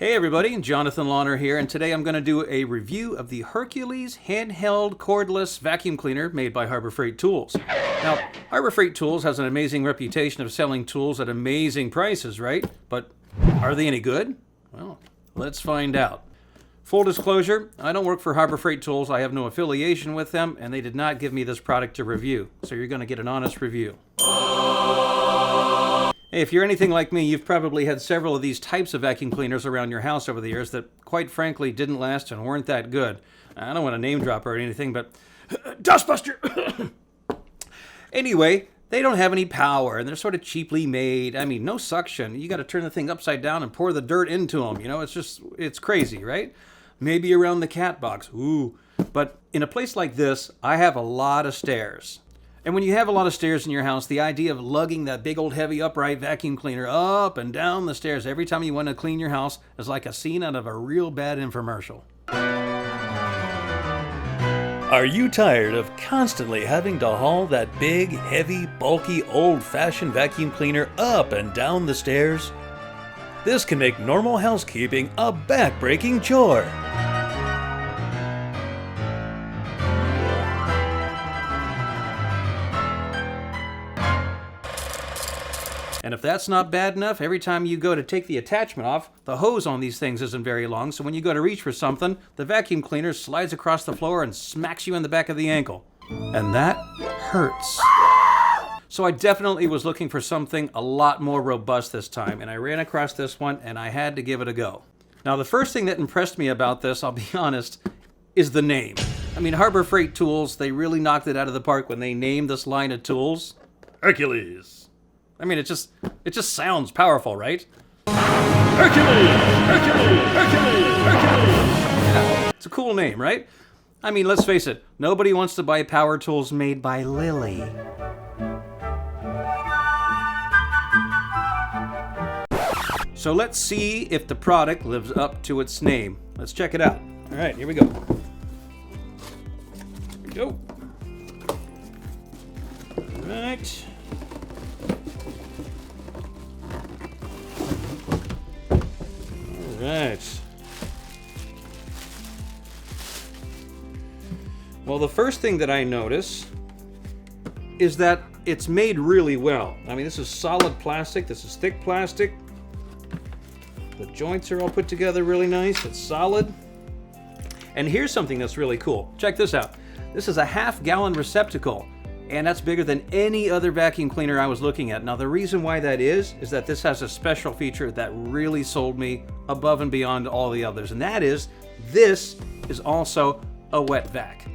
Hey everybody, Jonathann Launer here, and today I'm going to do a review of the Hercules handheld cordless vacuum cleaner made by Harbor Freight Tools. Now, Harbor Freight Tools has an amazing reputation of selling tools at amazing prices, right? But are they any good? Well, let's find out. Full disclosure, I don't work for Harbor Freight Tools, I have no affiliation with them, and they did not give me this product to review, so you're going to get an honest review. Hey, if you're anything like me, you've probably had several of these types of vacuum cleaners around your house over the years that, quite frankly, didn't last and weren't that good. I don't want to name drop or anything, but Dustbuster! Anyway, they don't have any power, and they're sort of cheaply made. I mean, no suction. You got to turn the thing upside down and pour the dirt into them. You know, it's crazy, right? Maybe around the cat box. Ooh. But in a place like this, I have a lot of stairs. And when you have a lot of stairs in your house, the idea of lugging that big old heavy upright vacuum cleaner up and down the stairs every time you want to clean your house is like a scene out of a real bad infomercial. Are you tired of constantly having to haul that big, heavy, bulky, old-fashioned vacuum cleaner up and down the stairs? This can make normal housekeeping a back-breaking chore. And if that's not bad enough, every time you go to take the attachment off, the hose on these things isn't very long, so when you go to reach for something, the vacuum cleaner slides across the floor and smacks you in the back of the ankle. And that hurts. So I definitely was looking for something a lot more robust this time, and I ran across this one, and I had to give it a go. Now, the first thing that impressed me about this, I'll be honest, is the name. I mean, Harbor Freight Tools, they really knocked it out of the park when they named this line of tools Hercules. I mean, it just sounds powerful, right? Hercules! Hercules! Hercules! Hercules! Yeah, it's a cool name, right? I mean, let's face it, nobody wants to buy power tools made by Lily. So let's see if the product lives up to its name. Let's check it out. All right, here we go. Here we go. All right. Right. Well, the first thing that I notice is that it's made really well. I mean, this is solid plastic. This is thick plastic. The joints are all put together really nice. It's solid. And here's something that's really cool. Check this out. This is a half-gallon receptacle, and that's bigger than any other vacuum cleaner I was looking at. Now, the reason why that is that this has a special feature that really sold me above and beyond all the others, and that is, this is also a wet vac.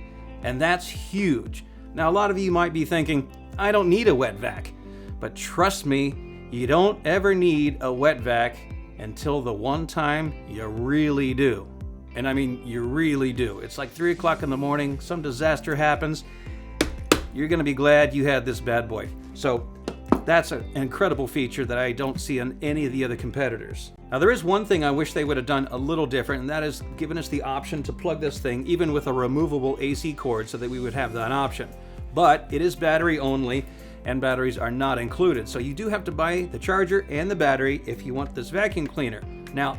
And that's huge. Now, a lot of you might be thinking, I don't need a wet vac. But trust me, you don't ever need a wet vac until the one time you really do. And I mean, you really do. It's like 3 o'clock in the morning, some disaster happens, you're going to be glad you had this bad boy. So that's an incredible feature that I don't see on any of the other competitors. Now, there is one thing I wish they would have done a little different, and that is given us the option to plug this thing even with a removable AC cord so that we would have that option. But it is battery only, and batteries are not included. So you do have to buy the charger and the battery if you want this vacuum cleaner. Now,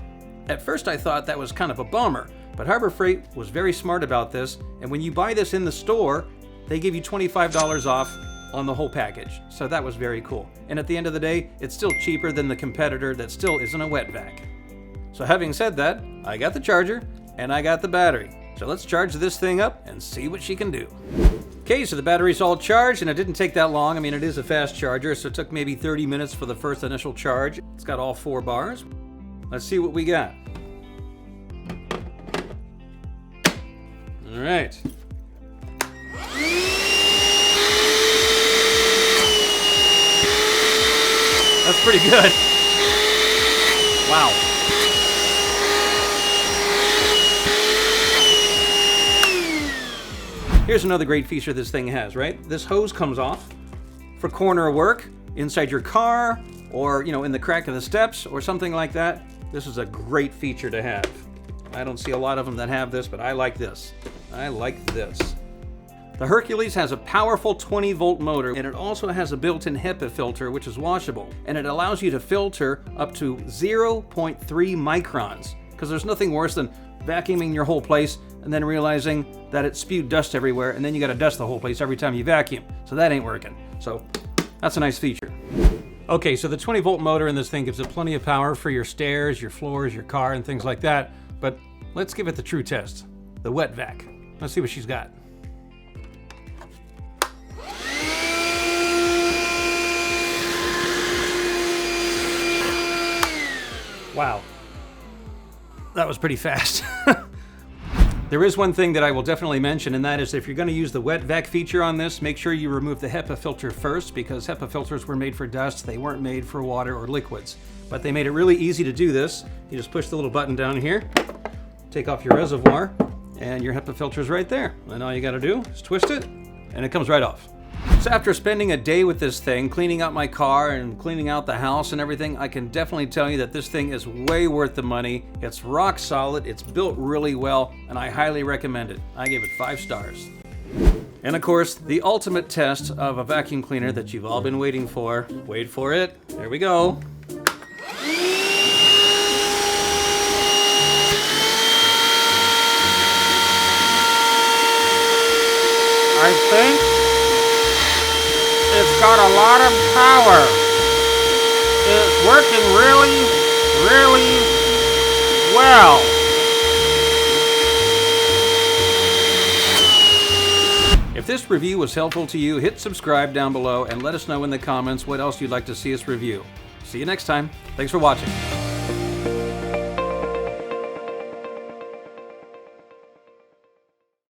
at first I thought that was kind of a bummer, but Harbor Freight was very smart about this, and when you buy this in the store, they give you $25 off on the whole package. So that was very cool. And at the end of the day, it's still cheaper than the competitor that still isn't a wet vac. So having said that, I got the charger and I got the battery. So let's charge this thing up and see what she can do. Okay, so the battery's all charged, and it didn't take that long. I mean, it is a fast charger, so it took maybe 30 minutes for the first initial charge. It's got all 4 bars. Let's see what we got. All right. That's pretty good. Wow. Here's another great feature this thing has, right? This hose comes off for corner work, inside your car, or, you know, in the crack of the steps, or something like that. This is a great feature to have. I don't see a lot of them that have this, but I like this. I like this. The Hercules has a powerful 20-volt motor, and it also has a built-in HEPA filter, which is washable, and it allows you to filter up to 0.3 microns. because there's nothing worse than vacuuming your whole place and then realizing that it spewed dust everywhere, and then you got to dust the whole place every time you vacuum. So that ain't working. So that's a nice feature. Okay, so the 20-volt motor in this thing gives it plenty of power for your stairs, your floors, your car, and things like that. But let's give it the true test, the wet vac. Let's see what she's got. Wow, that was pretty fast. There is one thing that I will definitely mention, and that is if you're going to use the wet vac feature on this, make sure you remove the HEPA filter first, because HEPA filters were made for dust. They weren't made for water or liquids. But they made it really easy to do this. You just push the little button down here, take off your reservoir, and your HEPA filter is right there. And all you got to do is twist it, and it comes right off. So after spending a day with this thing, cleaning out my car and cleaning out the house and everything, I can definitely tell you that this thing is way worth the money. It's rock solid, it's built really well, and I highly recommend it. I gave it 5 stars. And of course, the ultimate test of a vacuum cleaner that you've all been waiting for. Wait for it. There we go. I think it's got a lot of power. It's working really, really well. If this review was helpful to you, hit subscribe down below and let us know in the comments what else you'd like to see us review. See you next time. Thanks for watching.